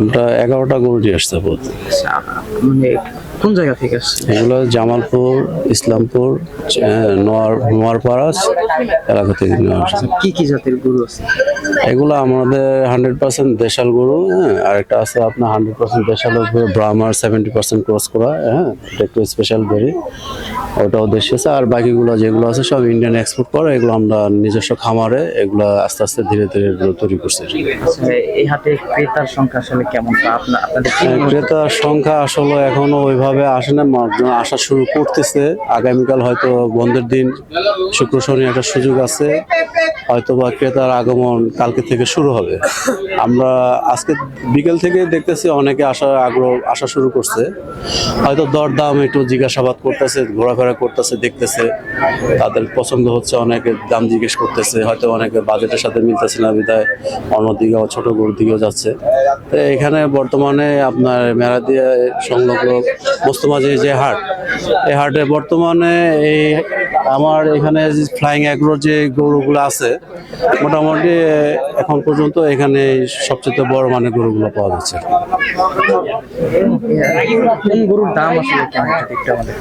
আমরা 11টা গরু নিয়ে আসতে পারবো। আচ্ছা, মানে কোন জায়গা থেকে আসছে? এগুলো জামালপুর, ইসলামপুর, নোয়ারপাড়া এলাকা থেকে নিয়ে আসছে। কি কি জাতের গরু আছে? এগুলো আমাদের 100% দেশাল গরু, হ্যাঁ। আর একটা আছে আপনার 100% দেশাল ব্রাহ্মার 70% ক্রস করা, হ্যাঁ। এটা একটু স্পেশাল বেরি, ওটাও দেশি আছে। আর বাকিগুলো যেগুলো আছে সব ইন্ডিয়ান এক্সপোর্ট করে। এগুলো আমরা নিজস্ব খামারে এগুলো আস্তে আস্তে ধীরে ধীরে এগুলো তৈরি করছি। আচ্ছা, এই হাটে ক্রেতার সংখ্যা আসলে কেমন? তা আপনাদের কি মনে হয়? ক্রেতার সংখ্যা আসলে এখনো ওইভাবে আসে না, মানুষজন আসা শুরু করতেছে। আগামীকাল হয়তো বন্ধের দিন, শুক্র শনি একটা সুযোগ আছে, হয়তো বা ক্রেতার আগমন কালকে থেকে শুরু হবে। আমরা আজকে বিকেল থেকে দেখতেছি অনেকে আসা শুরু করছে। হয়তো দরদাম একটু জিজ্ঞাসাবাদ করতেছে, ঘোরাফেরা করতেছে, দেখতেছে তাদের পছন্দ হচ্ছে, অনেকে দাম জিজ্ঞেস করতেছে। হয়তো অনেকে বাজেটের সাথে মিলতেছে না, বিধায় অন্যদিকে ছোট গরুর দিকেও যাচ্ছে। তো এখানে বর্তমানে আপনার মেরাদিয়া সংলগ্ন বস্তুমাঝি যে হাট, এই হাটে বর্তমানে এই আমার এখানে ফ্লাইং অ্যাগ্রোর যে গরুগুলো আছে, মোটামুটি এখন পর্যন্ত এখানে সবচেয়ে বড় মানের গরুগুলো পাওয়া যাচ্ছে। কোন গরুর দাম আসলে কেমন যদি একটু আমাদের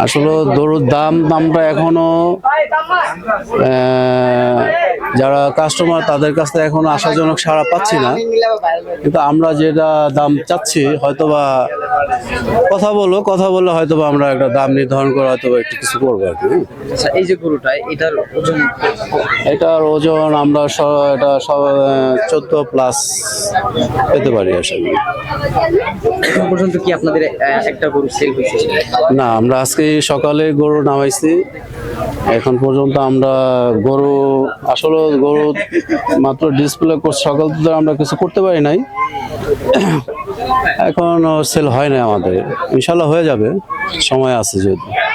আসলে গরুর দাম আমরা এখনো যারা কাস্টমার তাদের কাছ থেকে এখনো আশাজনক সাড়া পাচ্ছি না, কিন্তু আমরা যেটা দাম চাচ্ছি হয়তোবা কথা বলে হয়তোবা আমরা একটা দাম নির্ধারণ করে হয়তোবা একটু কিছু করবো আর কি। আচ্ছা, এই যে গরুটা, এটার ওজন? এটার ওজন আমরা এটা 14+ পেতে পারি আসলে। এখন পর্যন্ত কি আপনাদের একটা গরু সেল হয়েছে? না, আমরা আজকে সকালে গরু নামাইছি। এখন পর্যন্ত আমরা গরু মাত্র ডিসপ্লে সকাল থেকে আমরা কিছু করতে পারি নাই। এখন সেল হয় না আমাদের, ইনশাল্লাহ হয়ে যাবে, সময় আছে যেহেতু।